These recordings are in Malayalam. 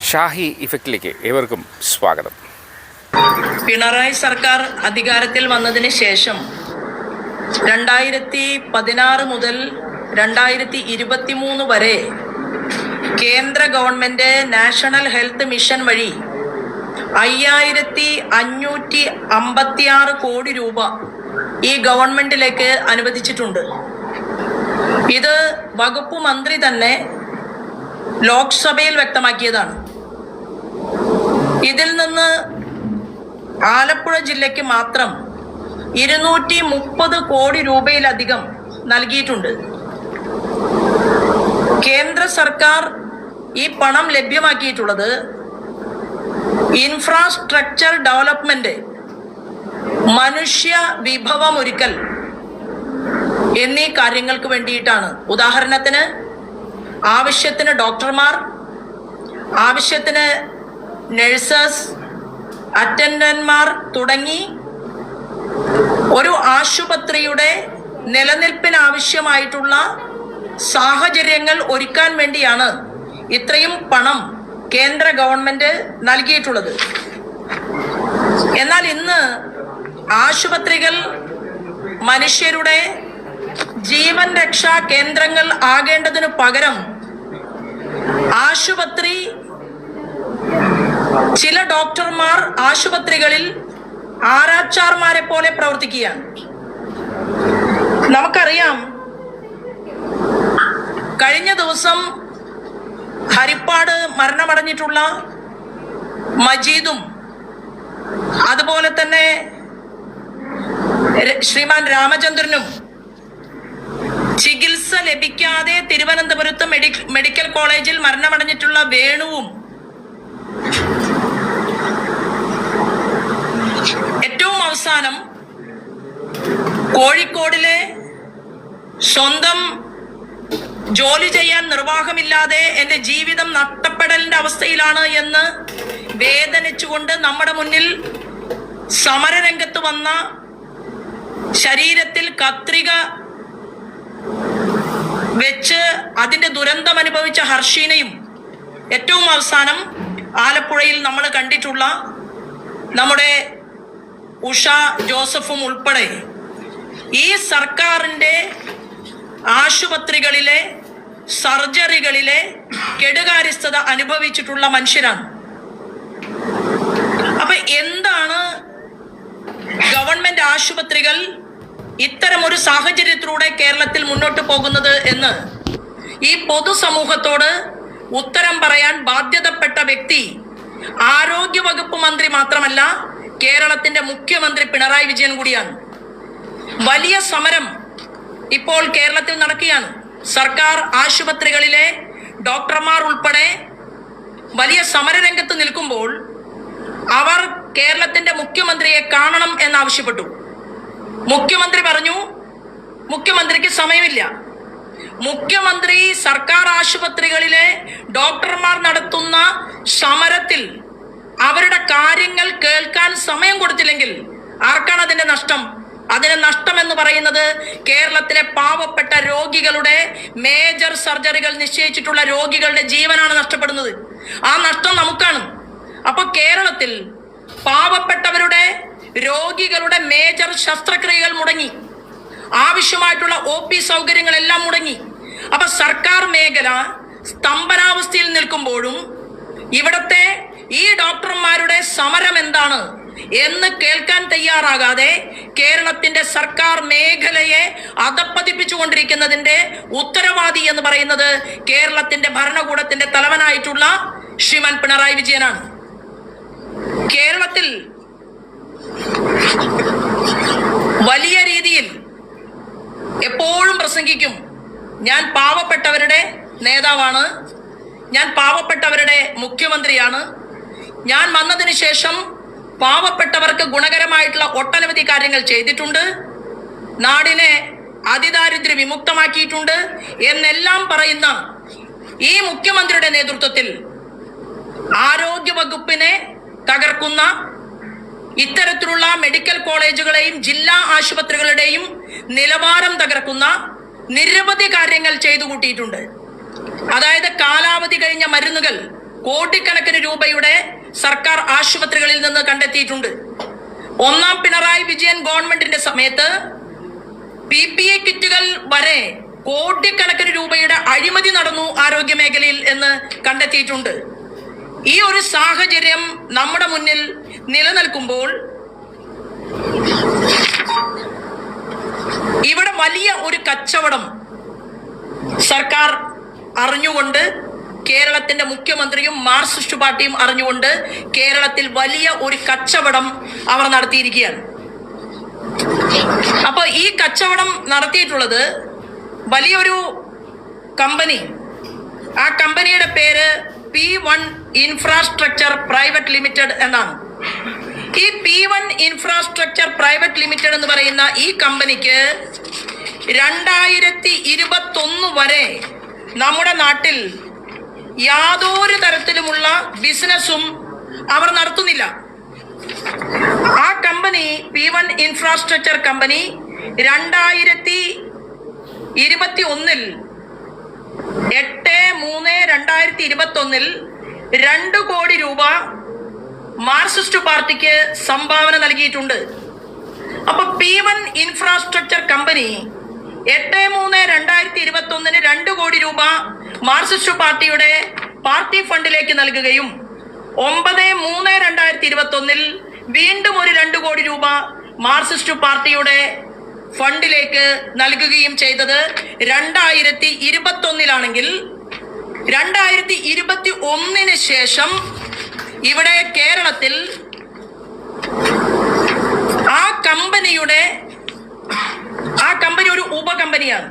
ഷാഹി ഇഫക്റ്റിലേക്ക് ഏവർക്കും സ്വാഗതം. പിണറായി സർക്കാർ അധികാരത്തിൽ വന്നതിന് ശേഷം 2016 മുതൽ 2023 വരെ കേന്ദ്ര ഗവൺമെന്റ് നാഷണൽ ഹെൽത്ത് മിഷൻ വഴി 5556 കോടി രൂപ ഈ ഗവൺമെന്റിലേക്ക് അനുവദിച്ചിട്ടുണ്ട്. ഇത് വകുപ്പ് മന്ത്രി തന്നെ ലോക്സഭയിൽ വ്യക്തമാക്കിയതാണ്. ഇതിൽ നിന്ന് ആലപ്പുഴ ജില്ലയ്ക്ക് മാത്രം 230 കോടി രൂപയിലധികം നൽകിയിട്ടുണ്ട്. കേന്ദ്ര സർക്കാർ ഈ പണം ലഭ്യമാക്കിയിട്ടുള്ളത് ഇൻഫ്രാസ്ട്രക്ചർ ഡെവലപ്മെന്റ്, മനുഷ്യ വിഭവമൊരുക്കൽ എന്നീ കാര്യങ്ങൾക്ക് വേണ്ടിയിട്ടാണ്. ഉദാഹരണത്തിന് ആവശ്യത്തിന് ഡോക്ടർമാർ, ആവശ്യത്തിന് നഴ്സസ്, അറ്റൻഡന്റ്മാർ തുടങ്ങി ഒരു ആശുപത്രിയുടെ നിലനിൽപ്പിനാവശ്യമായിട്ടുള്ള സാഹചര്യങ്ങൾ ഒരുക്കാൻ വേണ്ടിയാണ് ഇത്രയും പണം കേന്ദ്ര ഗവൺമെന്റ് നൽകിയിട്ടുള്ളത്. എന്നാൽ ഇന്ന് ആശുപത്രികൾ മനുഷ്യരുടെ ജീവൻ രക്ഷാ കേന്ദ്രങ്ങൾ ആകേണ്ടതിനു പകരം ആശുപത്രി, ചില ഡോക്ടർമാർ ആശുപത്രികളിൽ ആരാച്ചാർമാരെ പോലെ പ്രവർത്തിക്കുകയാണ്. നമുക്കറിയാം, കഴിഞ്ഞ ദിവസം ഹരിപ്പാട് മരണമടഞ്ഞിട്ടുള്ള മജീദും അതുപോലെ തന്നെ ശ്രീമാൻ രാമചന്ദ്രനും ചികിത്സ ലഭിക്കാതെ തിരുവനന്തപുരത്ത് മെഡിക്കൽ കോളേജിൽ മരണമടഞ്ഞിട്ടുള്ള വേണുവും ഏറ്റവും അവസാനം കോഴിക്കോടിലെ സ്വന്തം ജോലി ചെയ്യാൻ നിർവാഹമില്ലാതെ എൻ്റെ ജീവിതം നഷ്ടപ്പെടലിന്റെ അവസ്ഥയിലാണ് എന്ന് വേദനിച്ചുകൊണ്ട് നമ്മുടെ മുന്നിൽ സമരരംഗത്ത് വന്ന, ശരീരത്തിൽ കത്രിക വെച്ച് അതിന്റെ ദുരന്തം അനുഭവിച്ച ഹർഷീനയും, ഏറ്റവും അവസാനം ആലപ്പുഴയിൽ നമ്മൾ കണ്ടിട്ടുള്ള നമ്മുടെ ഉഷ ജോസഫും ഉൾപ്പെടെ ഈ സർക്കാരിൻ്റെ ആശുപത്രികളിലെ സർജറികളിലെ കെടുകാര്യസ്ഥത അനുഭവിച്ചിട്ടുള്ള മനുഷ്യരാണ്. അപ്പൊ എന്താണ് ഗവൺമെന്റ് ആശുപത്രികൾ ഇത്തരം ഒരു സാഹചര്യത്തിലൂടെ കേരളത്തിൽ മുന്നോട്ട് പോകുന്നത് എന്ന് ഈ പൊതുസമൂഹത്തോട് ഉത്തരം പറയാൻ ബാധ്യതപ്പെട്ട വ്യക്തി ആരോഗ്യവകുപ്പ് മന്ത്രി മാത്രമല്ല, കേരളത്തിന്റെ മുഖ്യമന്ത്രി പിണറായി വിജയൻ കൂടിയാണ്. വലിയ സമരം ഇപ്പോൾ കേരളത്തിൽ നടക്കുകയാണ്. സർക്കാർ ആശുപത്രികളിലെ ഡോക്ടർമാർ ഉൾപ്പെടെ വലിയ സമരരംഗത്ത് നിൽക്കുമ്പോൾ അവർ കേരളത്തിന്റെ മുഖ്യമന്ത്രിയെ കാണണം എന്നാവശ്യപ്പെട്ടു. മുഖ്യമന്ത്രി പറഞ്ഞു മുഖ്യമന്ത്രിക്ക് സമയമില്ല. മുഖ്യമന്ത്രി സർക്കാർ ആശുപത്രികളിലെ ഡോക്ടർമാർ നടത്തുന്ന സമരത്തിൽ അവരുടെ കാര്യങ്ങൾ കേൾക്കാൻ സമയം കൊടുത്തില്ലെങ്കിൽ ആർക്കാണ് അതിന്റെ നഷ്ടം? അതിന് നഷ്ടം എന്ന് പറയുന്നത് കേരളത്തിലെ പാവപ്പെട്ട രോഗികളുടെ, മേജർ സർജറികൾ നിശ്ചയിച്ചിട്ടുള്ള രോഗികളുടെ ജീവനാണ് നഷ്ടപ്പെടുന്നത്. ആ നഷ്ടം നമുക്കാണ്. അപ്പൊ കേരളത്തിൽ പാവപ്പെട്ടവരുടെ, രോഗികളുടെ മേജർ ശസ്ത്രക്രിയകൾ മുടങ്ങി, ആവശ്യമായിട്ടുള്ള OP സൗകര്യങ്ങളെല്ലാം മുടങ്ങി. അപ്പൊ സർക്കാർ മേഖല സ്തംഭനാവസ്ഥയിൽ നിൽക്കുമ്പോഴും ഇവിടത്തെ ഈ ഡോക്ടർമാരുടെ സമരം എന്താണ് എന്ന് കേൾക്കാൻ തയ്യാറാകാതെ കേരളത്തിന്റെ സർക്കാർ മേഖലയെ അധപ്പതിപ്പിച്ചുകൊണ്ടിരിക്കുന്നതിന്റെ ഉത്തരവാദി എന്ന് പറയുന്നത് കേരളത്തിന്റെ ഭരണകൂടത്തിന്റെ തലവനായിട്ടുള്ള ശ്രീമാൻ പിണറായി വിജയനാണ്. കേരളത്തിൽ വലിയ രീതിയിൽ എപ്പോഴും പ്രസംഗിക്കും, ഞാൻ പാവപ്പെട്ടവരുടെ നേതാവാണ്, ഞാൻ പാവപ്പെട്ടവരുടെ മുഖ്യമന്ത്രിയാണ്, ഞാൻ വന്നതിന് ശേഷം പാവപ്പെട്ടവർക്ക് ഗുണകരമായിട്ടുള്ള ഒട്ടനവധി കാര്യങ്ങൾ ചെയ്തിട്ടുണ്ട്, നാടിനെ അതിദാരിദ്ര്യ വിമുക്തമാക്കിയിട്ടുണ്ട് എന്നെല്ലാം പറയുന്ന ഈ മുഖ്യമന്ത്രിയുടെ നേതൃത്വത്തിൽ ആരോഗ്യ വകുപ്പിനെ തകർക്കുന്ന, ഇത്തരത്തിലുള്ള മെഡിക്കൽ കോളേജുകളെയും ജില്ലാ ആശുപത്രികളുടെയും നിലവാരം തകർക്കുന്ന നിരവധി കാര്യങ്ങൾ ചെയ്തു കൂട്ടിയിട്ടുണ്ട്. അതായത് കാലാവധി കഴിഞ്ഞ മരുന്നുകൾ കോടിക്കണക്കിന് രൂപയുടെ സർക്കാർ ആശുപത്രികളിൽ നിന്ന് കണ്ടെത്തിയിട്ടുണ്ട്. ഒന്നാം പിണറായി വിജയൻ ഗവൺമെന്റിന്റെ സമയത്ത് PPE കിറ്റുകൾ വരെ കോടിക്കണക്കിന് രൂപയുടെ അഴിമതി നടന്നു ആരോഗ്യ മേഖലയിൽ എന്ന് കണ്ടെത്തിയിട്ടുണ്ട്. ഈ ഒരു സാഹചര്യം നമ്മുടെ മുന്നിൽ നിലനിൽക്കുമ്പോൾ ഇവിടെ വലിയ ഒരു കച്ചവടം സർക്കാർ അറിഞ്ഞുകൊണ്ട്, കേരളത്തിന്റെ മുഖ്യമന്ത്രിയും മാർക്സിസ്റ്റ് പാർട്ടിയും അറിഞ്ഞുകൊണ്ട് കേരളത്തിൽ വലിയ ഒരു കച്ചവടം അവർ നടത്തിയിരിക്കുകയാണ്. അപ്പൊ ഈ കച്ചവടം നടത്തിയിട്ടുള്ളത് വലിയൊരു കമ്പനി, ആ കമ്പനിയുടെ പേര് P1 ഇൻഫ്രാസ്ട്രക്ചർ പ്രൈവറ്റ് ലിമിറ്റഡ് എന്നാണ്. ഈ P1 ഇൻഫ്രാസ്ട്രക്ചർ പ്രൈവറ്റ് ലിമിറ്റഡ് എന്ന് പറയുന്ന ഈ കമ്പനിക്ക് 2021 വരെ നമ്മുടെ നാട്ടിൽ യാതൊരു തരത്തിലുമുള്ള ബിസിനസ്സും അവർ നടത്തുന്നില്ല. ആ കമ്പനി P1 ഇൻഫ്രാസ്ട്രക്ചർ കമ്പനി 2021 8/3/2021 2 കോടി രൂപ മാർക്സിസ്റ്റ് പാർട്ടിക്ക് സംഭാവന നൽകിയിട്ടുണ്ട്. അപ്പൊ P1 ഇൻഫ്രാസ്ട്രക്ചർ കമ്പനി 8/3/2021 2 കോടി രൂപ മാർക്സിസ്റ്റ് പാർട്ടിയുടെ പാർട്ടി ഫണ്ടിലേക്ക് നൽകുകയും 9/3/2021 വീണ്ടും ഒരു 2 കോടി രൂപ മാർക്സിസ്റ്റ് പാർട്ടിയുടെ ഫണ്ടിലേക്ക് നൽകുകയും ചെയ്തത് 2021 2021 ശേഷം ഇവിടെ കേരളത്തിൽ ആ കമ്പനി ഒരു ഉപകമ്പനിയാണ്.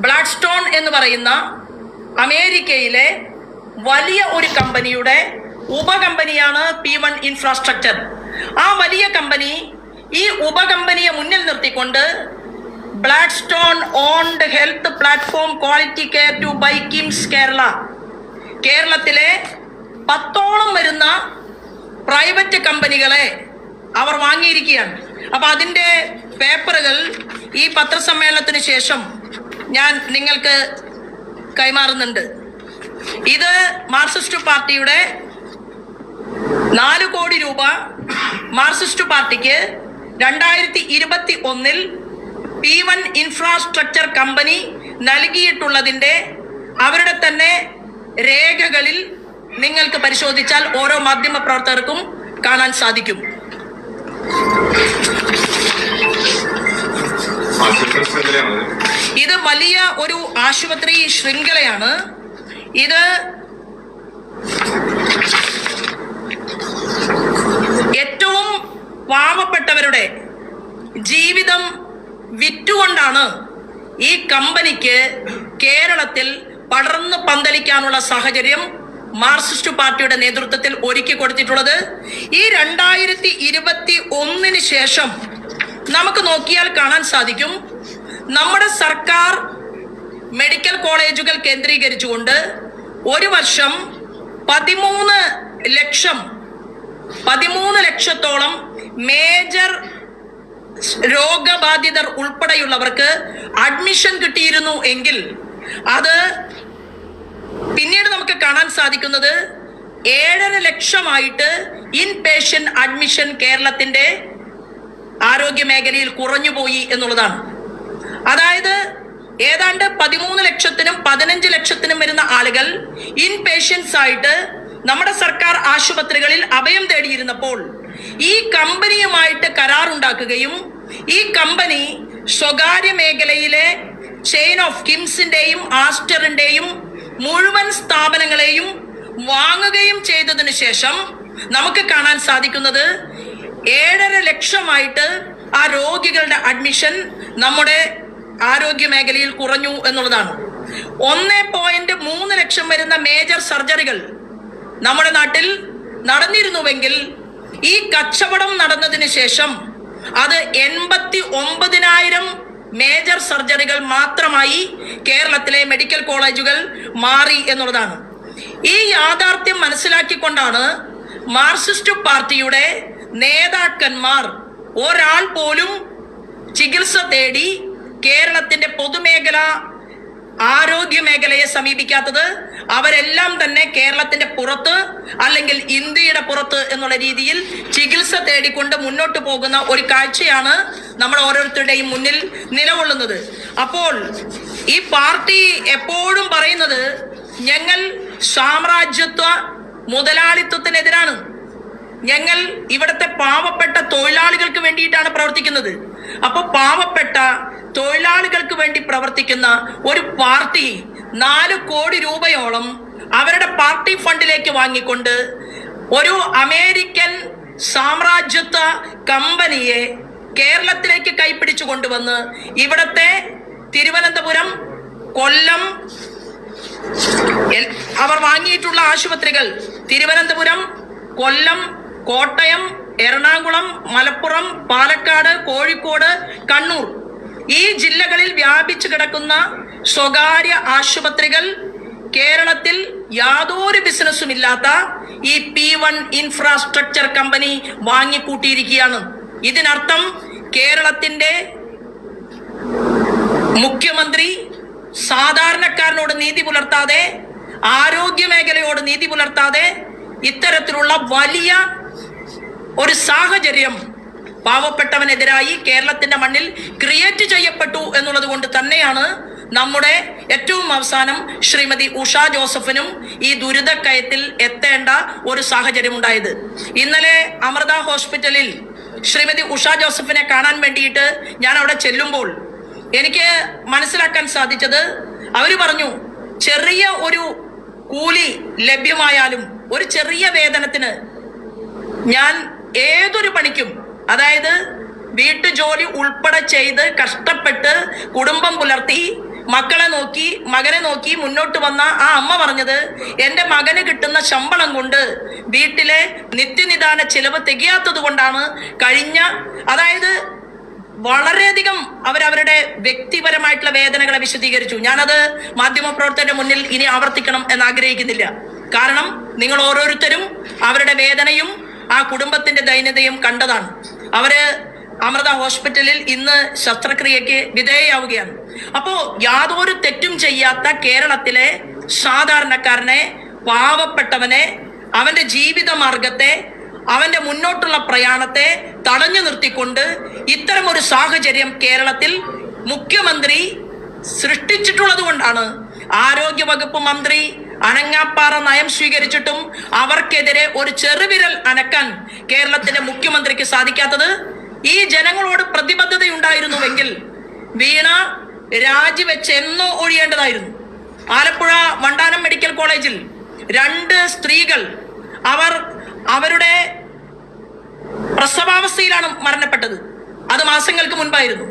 ബ്ലാക്ക്സ്റ്റോൺ എന്ന് പറയുന്ന അമേരിക്കയിലെ വലിയ ഒരു കമ്പനിയുടെ ഉപകമ്പനിയാണ് P1 ഇൻഫ്രാസ്ട്രക്ചർ. ആ വലിയ കമ്പനി ഈ ഉപകമ്പനിയെ മുന്നിൽ നിർത്തിക്കൊണ്ട് Blackstone owned health platform quality care to buy KIMS Kerala, കേരളത്തിലെ 10ഓളം വരുന്ന പ്രൈവറ്റ് കമ്പനികളെ അവർ വാങ്ങിയിരിക്കുകയാണ്. അപ്പൊ അതിന്റെ പേപ്പറുകൾ ഈ പത്രസമ്മേളനത്തിന് ശേഷം ഞാൻ നിങ്ങൾക്ക് കൈമാറുന്നുണ്ട്. ഇത് മാർക്സിസ്റ്റ് പാർട്ടിയുടെ 4 കോടി രൂപ മാർക്സിസ്റ്റ് പാർട്ടിക്ക് 2021 P1 ഇൻഫ്രാസ്ട്രക്ചർ കമ്പനി നൽകിയിട്ടുള്ളതിന്റെ അവരുടെ തന്നെ രേഖകളിൽ നിങ്ങൾക്ക് പരിശോധിച്ചാൽ ഓരോ മാധ്യമ പ്രവർത്തകർക്കും കാണാൻ സാധിക്കും. ഇത് വലിയ ഒരു ആശുപത്രി ശൃംഖലയാണ്. ഇത് ഏറ്റവും പാവപ്പെട്ടവരുടെ ജീവിതം വിറ്റുകൊണ്ടാണ് ഈ കമ്പനിക്ക് കേരളത്തിൽ പടർന്നു പന്തലിക്കാനുള്ള സാഹചര്യം മാർക്സിസ്റ്റ് പാർട്ടിയുടെ നേതൃത്വത്തിൽ ഒരുക്കി കൊടുത്തിട്ടുള്ളത്. ഈ 2021 ശേഷം നമുക്ക് നോക്കിയാൽ കാണാൻ സാധിക്കും, നമ്മുടെ സർക്കാർ മെഡിക്കൽ കോളേജുകൾ കേന്ദ്രീകരിച്ചുകൊണ്ട് ഒരു വർഷം 13 ലക്ഷത്തോളം മേജർ രോഗബാധിതർ ഉൾപ്പെടെയുള്ളവർക്ക് അഡ്മിഷൻ കിട്ടിയിരുന്നു എങ്കിൽ അത് പിന്നീട് നമുക്ക് കാണാൻ സാധിക്കുന്നത് 7.5 ലക്ഷമായിട്ട് ഇൻ പേഷ്യന്റ് അഡ്മിഷൻ കേരളത്തിന്റെ ആരോഗ്യ മേഖലയിൽ കുറഞ്ഞുപോയി എന്നുള്ളതാണ്. അതായത് ഏതാണ്ട് 13 ലക്ഷത്തിനും 15 ലക്ഷത്തിനും വരുന്ന ആളുകൾ ഇൻ പേഷ്യൻസ് ആയിട്ട് നമ്മുടെ സർക്കാർ ആശുപത്രികളിൽ അഭയം തേടിയിരുന്നപ്പോൾ ഈ കമ്പനിയുമായിട്ട് കരാറുണ്ടാക്കുകയും ഈ കമ്പനി സ്വകാര്യ മേഖലയിലെ ചെയിൻ ഓഫ് കിംസിന്റെയും ആസ്റ്ററിന്റെയും മുഴുവൻ സ്ഥാപനങ്ങളെയും വാങ്ങുകയും ചെയ്തതിനു ശേഷം നമുക്ക് കാണാൻ സാധിക്കുന്നത് 7.5 ലക്ഷമായിട്ട് ആ രോഗികളുടെ അഡ്മിഷൻ നമ്മുടെ ആരോഗ്യ മേഖലയിൽ കുറഞ്ഞു എന്നുള്ളതാണ്. 1.3 ലക്ഷം വരുന്ന മേജർ സർജറികൾ നമ്മുടെ നാട്ടിൽ നടന്നിരുന്നുവെങ്കിൽ ഈ കച്ചവടം നടന്നതിന് ശേഷം അത് 89,000 മേജർ സർജറികൾ മാത്രമായി കേരളത്തിലെ മെഡിക്കൽ കോളേജുകൾ മാറി എന്നുള്ളതാണ്. ഈ യാഥാർത്ഥ്യം മനസ്സിലാക്കിക്കൊണ്ടാണ് മാർക്സിസ്റ്റ് പാർട്ടിയുടെ നേതാക്കന്മാർ ഒരാൾ പോലും ചികിത്സ തേടി കേരളത്തിന്റെ പൊതുമേഖല ആരോഗ്യ മേഖലയെ സമീപിക്കാത്തത്? അവരെല്ലാം തന്നെ കേരളത്തിന്റെ പുറത്ത് അല്ലെങ്കിൽ ഇന്ത്യയുടെ പുറത്ത് എന്നുള്ള രീതിയിൽ ചികിത്സ തേടിക്കൊണ്ട് മുന്നോട്ട് പോകുന്ന ഒരു കാഴ്ചയാണ് നമ്മൾ ഓരോരുത്തരുടെയും മുന്നിൽ നിലകൊള്ളുന്നത്. അപ്പോൾ ഈ പാർട്ടി എപ്പോഴും പറയുന്നത് ഞങ്ങൾ സാമ്രാജ്യത്വ മുതലാളിത്വത്തിനെതിരാണ്, ഞങ്ങൾ ഇവിടുത്തെ പാവപ്പെട്ട തൊഴിലാളികൾക്ക് വേണ്ടിയിട്ടാണ് പ്രവർത്തിക്കുന്നത്. അപ്പൊ പാവപ്പെട്ട തൊഴിലാളികൾക്ക് വേണ്ടി പ്രവർത്തിക്കുന്ന ഒരു പാർട്ടി 4 കോടി രൂപയോളം അവരുടെ പാർട്ടി ഫണ്ടിലേക്ക് വാങ്ങിക്കൊണ്ട് ഒരു അമേരിക്കൻ സാമ്രാജ്യത്വ കമ്പനിയെ കേരളത്തിലേക്ക് കൈപ്പിടിച്ചു കൊണ്ടുവന്ന് ഇവിടത്തെ തിരുവനന്തപുരം, കൊല്ലം, അവർ വാങ്ങിയിട്ടുള്ള ആശുപത്രികൾ തിരുവനന്തപുരം, കൊല്ലം, കോട്ടയം, എറണാകുളം, മലപ്പുറം, പാലക്കാട്, കോഴിക്കോട്, കണ്ണൂർ ഈ ജില്ലകളിൽ വ്യാപിച്ചു കിടക്കുന്ന സ്വകാര്യ ആശുപത്രികൾ കേരളത്തിൽ യാതൊരു ബിസിനസ്സും ഇല്ലാത്ത ഈ P1 ഇൻഫ്രാസ്ട്രക്ചർ കമ്പനി വാങ്ങിക്കൂട്ടിയിരിക്കുകയാണ്. ഇതിനർത്ഥം കേരളത്തിന്റെ മുഖ്യമന്ത്രി സാധാരണക്കാരനോട് നീതി പുലർത്താതെ, ആരോഗ്യ മേഖലയോട് നീതി പുലർത്താതെ ഇത്തരത്തിലുള്ള വലിയ ഒരു സാഹചര്യം പാവപ്പെട്ടവനെതിരായി കേരളത്തിന്റെ മണ്ണിൽ ക്രിയേറ്റ് ചെയ്യപ്പെട്ടു എന്നുള്ളത് കൊണ്ട് തന്നെയാണ് നമ്മുടെ ഏറ്റവും അവസാനം ശ്രീമതി ഉഷ ജോസഫിനും ഈ ദുരിതക്കയത്തിൽ എത്തേണ്ട ഒരു സാഹചര്യം ഉണ്ടായത്. ഇന്നലെ അമൃത ഹോസ്പിറ്റലിൽ ശ്രീമതി ഉഷ ജോസഫിനെ കാണാൻ വേണ്ടിയിട്ട് ഞാൻ അവിടെ ചെല്ലുമ്പോൾ എനിക്ക് മനസ്സിലാക്കാൻ സാധിച്ചത്, അവര് പറഞ്ഞു ചെറിയ ഒരു കൂലി ലഭ്യമായാലും ഒരു ചെറിയ വേതനത്തിന് ഞാൻ ഏതൊരു പണിക്കും, അതായത് വീട്ടുജോലി ഉൾപ്പെടെ ചെയ്ത് കഷ്ടപ്പെട്ട് കുടുംബം പുലർത്തി മക്കളെ നോക്കി മകനെ നോക്കി മുന്നോട്ട് വന്ന ആ അമ്മ പറഞ്ഞത്, എൻ്റെ മകന് കിട്ടുന്ന ശമ്പളം കൊണ്ട് വീട്ടിലെ നിത്യനിദാന ചിലവ് തികയാത്തത് കൊണ്ടാണ് അതായത് വളരെയധികം അവരവരുടെ വ്യക്തിപരമായിട്ടുള്ള വേദനകളെ വിശദീകരിച്ചു. ഞാനത് മാധ്യമപ്രവർത്തകരുടെ മുന്നിൽ ഇനി ആവർത്തിക്കണം എന്ന് ആഗ്രഹിക്കുന്നില്ല. കാരണം നിങ്ങൾ ഓരോരുത്തരും അവരുടെ വേദനയും ആ കുടുംബത്തിന്റെ ദൈന്യതയും കണ്ടതാണ്. അവര് അമൃത ഹോസ്പിറ്റലിൽ ഇന്ന് ശസ്ത്രക്രിയക്ക് വിധേയയാവുകയാണ്. അപ്പോ യാതൊരു തെറ്റും ചെയ്യാത്ത കേരളത്തിലെ സാധാരണക്കാരനെ, പാവപ്പെട്ടവനെ, അവന്റെ ജീവിത മാർഗത്തെ, അവന്റെ മുന്നോട്ടുള്ള പ്രയാണത്തെ തടഞ്ഞു നിർത്തിക്കൊണ്ട് ഇത്തരം ഒരു സാഹചര്യം കേരളത്തിൽ മുഖ്യമന്ത്രി സൃഷ്ടിച്ചിട്ടുള്ളത് കൊണ്ടാണ് ആരോഗ്യ വകുപ്പ് മന്ത്രി അനങ്ങാപ്പാറ നയം സ്വീകരിച്ചിട്ടും അവർക്കെതിരെ ഒരു ചെറുവിരൽ അനക്കാൻ കേരളത്തിന്റെ മുഖ്യമന്ത്രിക്ക് സാധിക്കാത്തത്. ഈ ജനങ്ങളോട് പ്രതിബദ്ധതയുണ്ടായിരുന്നുവെങ്കിൽ വീണ രാജിവെച്ച് എന്നോ ഒഴിയേണ്ടതായിരുന്നു. ആലപ്പുഴ വണ്ടാനം മെഡിക്കൽ കോളേജിൽ 2 സ്ത്രീകൾ അവരുടെ പ്രസവാവസ്ഥയിലാണ് മരണപ്പെട്ടത്. അത് മാസങ്ങൾക്ക് മുൻപായിരുന്നു.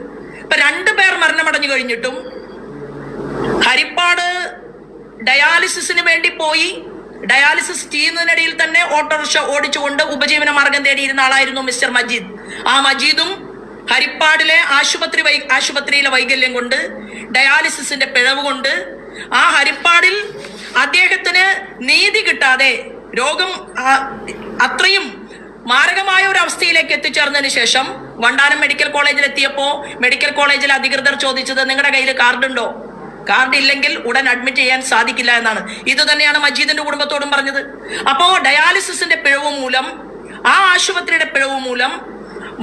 ഇപ്പൊ 2 പേർ മരണമടഞ്ഞു കഴിഞ്ഞിട്ടും ഹരിപ്പാട് ഡയാലിസിസിന് വേണ്ടി പോയി ഡയാലിസിസ് ചെയ്യുന്നതിനിടയിൽ തന്നെ ഓട്ടോറിക്ഷ ഓടിച്ചുകൊണ്ട് ഉപജീവന മാർഗം തേടിയിരുന്ന ആളായിരുന്നു മിസ്റ്റർ മജീദ്. ആ മജീദും ഹരിപ്പാടിലെ ആശുപത്രിയിലെ വൈകല്യം കൊണ്ട്, ഡയാലിസിസിന്റെ പിഴവ് കൊണ്ട്, ആ ഹരിപ്പാടിൽ അദ്ദേഹത്തിന് നീതി കിട്ടാതെ രോഗം അത്രയും മാരകമായ ഒരു അവസ്ഥയിലേക്ക് എത്തിച്ചേർന്നതിന് ശേഷം വണ്ടാനം മെഡിക്കൽ കോളേജിൽ എത്തിയപ്പോ മെഡിക്കൽ കോളേജിലെ അധികൃതർ ചോദിച്ചത്, നിങ്ങളുടെ കയ്യിൽ കാർഡുണ്ടോ? കാർഡ് ഇല്ലെങ്കിൽ ഉടൻ അഡ്മിറ്റ് ചെയ്യാൻ സാധിക്കില്ല എന്നാണ്. ഇത് തന്നെയാണ് മജീദിന്റെ കുടുംബത്തോടും പറഞ്ഞത്. അപ്പോ ഡയാലിസിസിന്റെ പിഴവ് മൂലം, ആ ആശുപത്രിയുടെ പിഴവ് മൂലം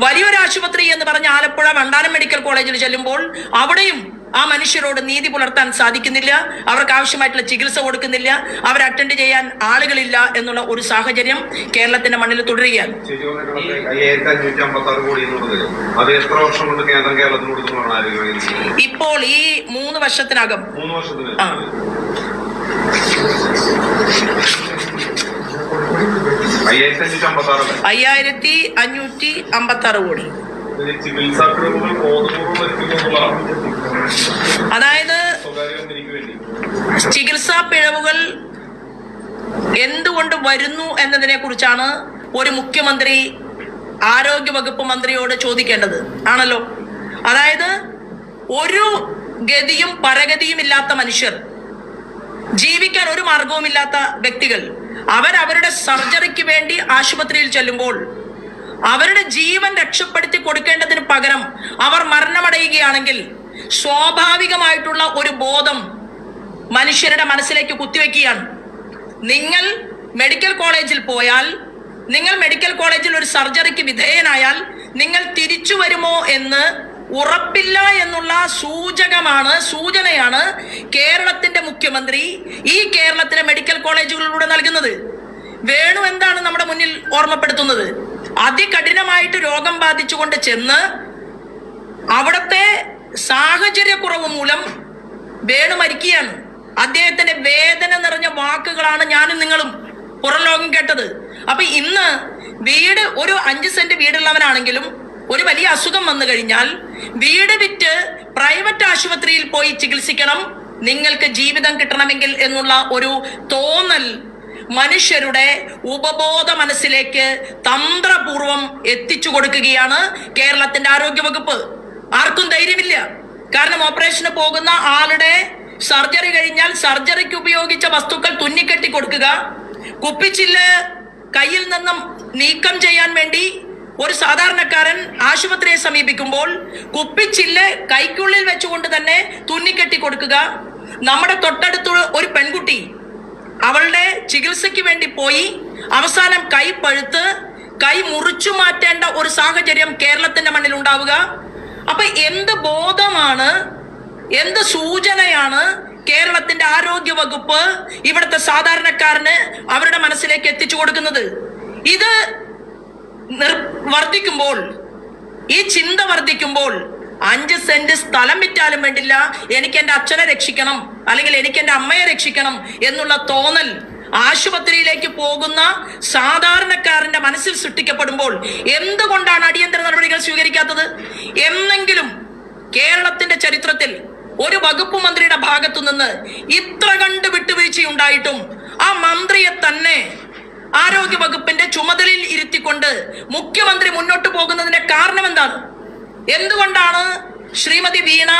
വലിയൊരു ആശുപത്രി എന്ന് പറഞ്ഞ ആലപ്പുഴ വണ്ടാനം മെഡിക്കൽ കോളേജിൽ ചെല്ലുമ്പോൾ അവിടെയും ആ മനുഷ്യരോട് നീതി പുലർത്താൻ സാധിക്കുന്നില്ല, അവർക്ക് ആവശ്യമായിട്ടുള്ള ചികിത്സ കൊടുക്കുന്നില്ല, അവർ അറ്റൻഡ് ചെയ്യാൻ ആളുകളില്ല എന്നുള്ള ഒരു സാഹചര്യം കേരളത്തിന്റെ മണ്ണിൽ തുടരുകയാണ്. ഇപ്പോൾ ഈ 3 വർഷത്തിനകം 5556 കോടി. അതായത് ചികിത്സാ പിഴവുകൾ എന്തുകൊണ്ട് വരുന്നു എന്നതിനെ കുറിച്ചാണ് ഒരു മുഖ്യമന്ത്രി ആരോഗ്യ വകുപ്പ് മന്ത്രിയോട് ചോദിക്കേണ്ടത് ആണല്ലോ. അതായത് ഒരു ഗതിയും പരഗതിയും ഇല്ലാത്ത മനുഷ്യർ, ജീവിക്കാൻ ഒരു മാർഗവുമില്ലാത്ത വ്യക്തികൾ, അവരവരുടെ സർജറിക്ക് വേണ്ടി ആശുപത്രിയിൽ ചെല്ലുമ്പോൾ അവരുടെ ജീവൻ രക്ഷപ്പെടുത്തി കൊടുക്കേണ്ടതിന് പകരം അവർ മരണമടയുകയാണെങ്കിൽ സ്വാഭാവികമായിട്ടുള്ള ഒരു ബോധം മനുഷ്യരുടെ മനസ്സിലേക്ക് കുത്തിവെക്കുകയാണ്. നിങ്ങൾ മെഡിക്കൽ കോളേജിൽ പോയാൽ, നിങ്ങൾ മെഡിക്കൽ കോളേജിൽ ഒരു സർജറിക്ക് വിധേയനായാൽ നിങ്ങൾ തിരിച്ചു വരുമോ എന്ന് ഉറപ്പില്ല എന്നുള്ള സൂചനയാണ് കേരളത്തിന്റെ മുഖ്യമന്ത്രി ഈ കേരളത്തിലെ മെഡിക്കൽ കോളേജുകളിലൂടെ നൽകുന്നത്. വേണു എന്താണ് നമ്മുടെ മുന്നിൽ ഓർമ്മപ്പെടുത്തുന്നത്? അതികഠിനമായിട്ട് രോഗം ബാധിച്ചുകൊണ്ട് ചെന്ന് അവിടുത്തെ സാഹചര്യക്കുറവ് മൂലം വേണു മരിക്കുകയാണ്. അദ്ദേഹത്തിന്റെ വേദന നിറഞ്ഞ വാക്കുകളാണ് ഞാനും നിങ്ങളും പുറം ലോകം കേട്ടത്. അപ്പൊ ഇന്ന് വീട്, ഒരു 5 സെന്റ് വീടുള്ളവനാണെങ്കിലും ഒരു വലിയ അസുഖം വന്നു കഴിഞ്ഞാൽ വീട് വിറ്റ് പ്രൈവറ്റ് ആശുപത്രിയിൽ പോയി ചികിത്സിക്കണം, നിങ്ങൾക്ക് ജീവിതം കിട്ടണമെങ്കിൽ എന്നുള്ള ഒരു തോന്നൽ മനുഷ്യരുടെ ഉപബോധ മനസ്സിലേക്ക് തന്ത്രപൂർവം എത്തിച്ചു കൊടുക്കുകയാണ് കേരളത്തിന്റെ ആരോഗ്യവകുപ്പ്. ആർക്കും ധൈര്യമില്ല. കാരണം ഓപ്പറേഷന് പോകുന്ന ആളുടെ സർജറി കഴിഞ്ഞാൽ സർജറിക്ക് ഉപയോഗിച്ച വസ്തുക്കൾ തുന്നിക്കെട്ടി കൊടുക്കുക, കുപ്പിച്ചില്ല് കയ്യിൽ നിന്നും നീക്കം ചെയ്യാൻ വേണ്ടി ഒരു സാധാരണക്കാരൻ ആശുപത്രിയെ സമീപിക്കുമ്പോൾ കുപ്പിച്ചില്ല് കൈക്കുള്ളിൽ വെച്ചുകൊണ്ട് തന്നെ തുന്നിക്കെട്ടി കൊടുക്കുക. നമ്മുടെ തൊട്ടടുത്ത് ഒരു പെൺകുട്ടി അവളുടെ ചികിത്സയ്ക്ക് വേണ്ടി പോയി അവസാനം കൈ പഴുത്ത് കൈ മുറിച്ചു മാറ്റേണ്ട ഒരു സാഹചര്യം കേരളത്തിന്റെ മണ്ണിൽ ഉണ്ടാവുക. അപ്പൊ എന്ത് ബോധമാണ്, എന്ത് സൂചനയാണ് കേരളത്തിന്റെ ആരോഗ്യ വകുപ്പ് ഇവിടുത്തെ സാധാരണക്കാരന് അവരുടെ മനസ്സിലേക്ക് എത്തിച്ചു കൊടുക്കുന്നത്? ഇത് വർദ്ധിക്കുമ്പോൾ, ഈ ചിന്ത വർദ്ധിക്കുമ്പോൾ 5 സെന്റ് സ്ഥലം വിറ്റാലും വേണ്ടില്ല, എനിക്ക് എൻ്റെ അച്ഛനെ രക്ഷിക്കണം അല്ലെങ്കിൽ എനിക്ക് എൻ്റെ അമ്മയെ രക്ഷിക്കണം എന്നുള്ള തോന്നൽ ആശുപത്രിയിലേക്ക് പോകുന്ന സാധാരണക്കാരന്റെ മനസ്സിൽ സൃഷ്ടിക്കപ്പെടുമ്പോൾ എന്തുകൊണ്ടാണ് അടിയന്തര നടപടികൾ സ്വീകരിക്കാത്തത്? എന്നെങ്കിലും കേരളത്തിന്റെ ചരിത്രത്തിൽ ഒരു വകുപ്പ് മന്ത്രിയുടെ ഭാഗത്തു നിന്ന് ഇത്ര കണ്ട് വിട്ടുവീഴ്ചയുണ്ടായിട്ടും ആ മന്ത്രിയെ തന്നെ ആരോഗ്യ വകുപ്പിന്റെ ചുമതലയിൽ ഇരുത്തിക്കൊണ്ട് മുഖ്യമന്ത്രി മുന്നോട്ട് പോകുന്നതിന്റെ കാരണം എന്താണ്? എന്തുകൊണ്ടാണ് ശ്രീമതി വീണ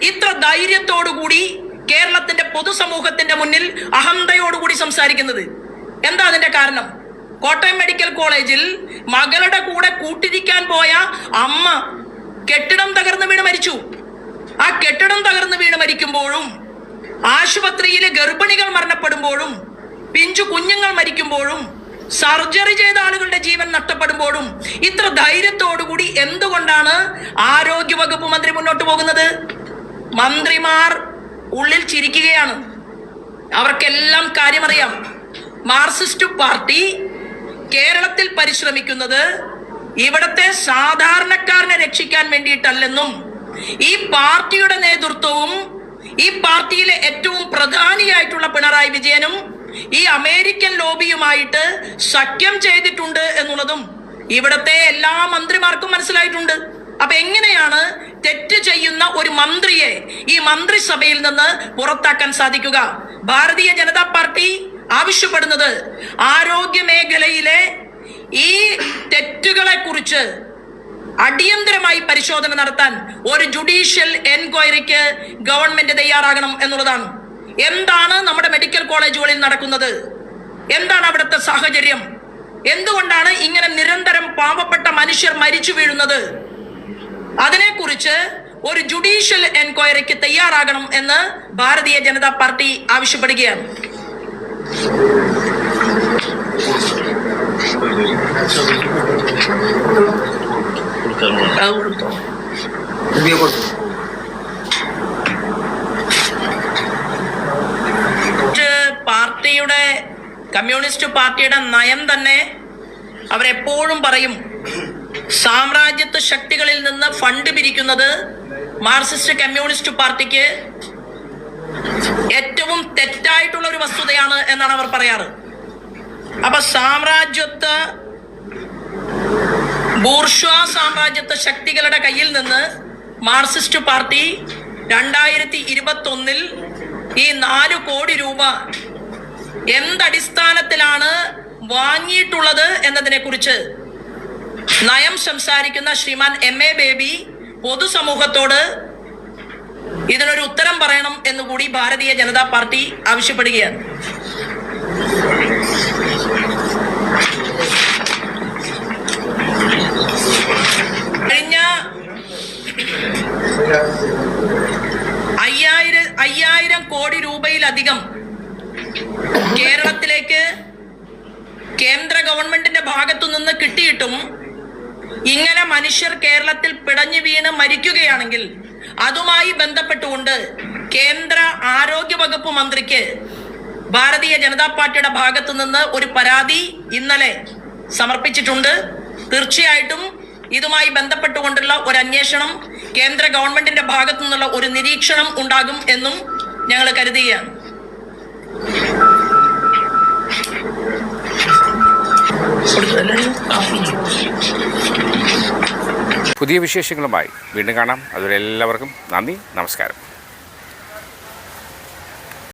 ഇത്ര ധൈര്യത്തോടുകൂടി കേരളത്തിന്റെ പൊതുസമൂഹത്തിന്റെ മുന്നിൽ അഹന്തയോടുകൂടി സംസാരിക്കുന്നത്? എന്താ അതിന്റെ കാരണം? കോട്ടയം മെഡിക്കൽ കോളേജിൽ മകളുടെ കൂടെ കൂട്ടിരിക്കാൻ പോയ അമ്മ കെട്ടിടം തകർന്ന് വീണ് മരിച്ചു. ആ കെട്ടിടം തകർന്ന് വീണ് മരിക്കുമ്പോഴും, ആശുപത്രിയിലെ ഗർഭിണികൾ മരണപ്പെടുമ്പോഴും, പിഞ്ചു കുഞ്ഞുങ്ങൾ മരിക്കുമ്പോഴും, സർജറി ചെയ്ത ആളുകളുടെ ജീവൻ നഷ്ടപ്പെടുമ്പോഴും ഇത്ര ധൈര്യത്തോടുകൂടി എന്തുകൊണ്ടാണ് ആരോഗ്യ വകുപ്പ് മന്ത്രി മുന്നോട്ട് പോകുന്നത്? മന്ത്രിമാർ ഉള്ളിൽ ചിരിക്കുകയാണ്. അവർക്കെല്ലാം കാര്യമറിയാം. മാർക്സിസ്റ്റ് പാർട്ടി കേരളത്തിൽ പരിശ്രമിക്കുന്നത് ഇവിടത്തെ സാധാരണക്കാരനെ രക്ഷിക്കാൻ വേണ്ടിയിട്ടല്ലെന്നും ഈ പാർട്ടിയുടെ നേതൃത്വവും ഈ പാർട്ടിയിലെ ഏറ്റവും പ്രധാനിയായിട്ടുള്ള പിണറായി വിജയനും ഈ അമേരിക്കൻ ലോബിയുമായിട്ട് സഖ്യം ചെയ്തിട്ടുണ്ട് എന്നുള്ളതും ഇവിടത്തെ എല്ലാ മന്ത്രിമാർക്കും മനസ്സിലായിട്ടുണ്ട്. അപ്പൊ എങ്ങനെയാണ് തെറ്റ് ചെയ്യുന്ന ഒരു മന്ത്രിയെ ഈ മന്ത്രിസഭയിൽ നിന്ന് പുറത്താക്കാൻ സാധിക്കുക? ഭാരതീയ ജനതാ പാർട്ടി ആവശ്യപ്പെടുന്നത് ആരോഗ്യ മേഖലയിലെ ഈ തെറ്റുകളെ കുറിച്ച് അടിയന്തരമായി പരിശോധന നടത്താൻ ഒരു ജുഡീഷ്യൽ എൻക്വയറിക്ക് ഗവൺമെന്റ് തയ്യാറാകണം എന്നുള്ളതാണ്. എന്താണ് നമ്മുടെ മെഡിക്കൽ കോളേജുകളിൽ നടക്കുന്നത്? എന്താണ് അവിടുത്തെ സാഹചര്യം? എന്തുകൊണ്ടാണ് ഇങ്ങനെ നിരന്തരം പാവപ്പെട്ട മനുഷ്യർ മരിച്ചു വീഴുന്നത്? അതിനെക്കുറിച്ച് ഒരു ജുഡീഷ്യൽ എൻക്വയറിക്ക് തയ്യാറാകണം എന്ന് ഭാരതീയ ജനതാ പാർട്ടി ആവശ്യപ്പെടുകയാണ്. പാർട്ടിയുടെ, കമ്മ്യൂണിസ്റ്റ് പാർട്ടിയുടെ നയം തന്നെ അവരെപ്പോഴും പറയും, സാമ്രാജ്യത്വ ശക്തികളിൽ നിന്ന് ഫണ്ട് പിരിക്കുന്നത് മാർക്സിസ്റ്റ് കമ്മ്യൂണിസ്റ്റ് പാർട്ടിക്ക് ഏറ്റവും തെറ്റായിട്ടുള്ള ഒരു വസ്തുതയാണ് എന്നാണ് അവർ പറയാറ്. അപ്പൊ സാമ്രാജ്യത്വ ബൂർഷ്വാ സാമ്രാജ്യത്വ ശക്തികളുടെ കയ്യിൽ നിന്ന് മാർക്സിസ്റ്റ് പാർട്ടി 2021 ഈ 4 കോടി രൂപ എന്തടിസ്ഥാനത്തിലാണ് വാങ്ങിയിട്ടുള്ളത് എന്നതിനെ കുറിച്ച് നയം സംസാരിക്കുന്ന ശ്രീമാൻ MA ബേബി പൊതുസമൂഹത്തോട് ഇതിനൊരു ഉത്തരം പറയണം എന്നുകൂടി ഭാരതീയ ജനതാ പാർട്ടി ആവശ്യപ്പെടുകയാണ്. കഴിഞ്ഞ 5000 കോടി രൂപയിൽ ഗവൺമെന്റിന്റെ ഭാഗത്തു നിന്ന് കിട്ടിയിട്ടും ഇങ്ങനെ മനുഷ്യർ കേരളത്തിൽ പിടഞ്ഞു വീണ് മരിക്കുകയാണെങ്കിൽ അതുമായി ബന്ധപ്പെട്ടുകൊണ്ട് കേന്ദ്ര ആരോഗ്യ വകുപ്പ് മന്ത്രിക്ക് ഭാരതീയ ജനതാ പാർട്ടിയുടെ ഭാഗത്തു നിന്ന് ഒരു പരാതി ഇന്നലെ സമർപ്പിച്ചിട്ടുണ്ട്. തീർച്ചയായിട്ടും ഇതുമായി ബന്ധപ്പെട്ടുകൊണ്ടുള്ള ഒരു അന്വേഷണം കേന്ദ്ര ഗവൺമെന്റിന്റെ ഭാഗത്തു നിന്നുള്ള ഒരു നിരീക്ഷണം ഉണ്ടാകും എന്നും ഞങ്ങൾ കരുതുകയാണ്. പുതിയ വിശേഷങ്ങളുമായി വീണ്ടും കാണാം. അതുവരെ എല്ലാവർക്കും നന്ദി, നമസ്കാരം.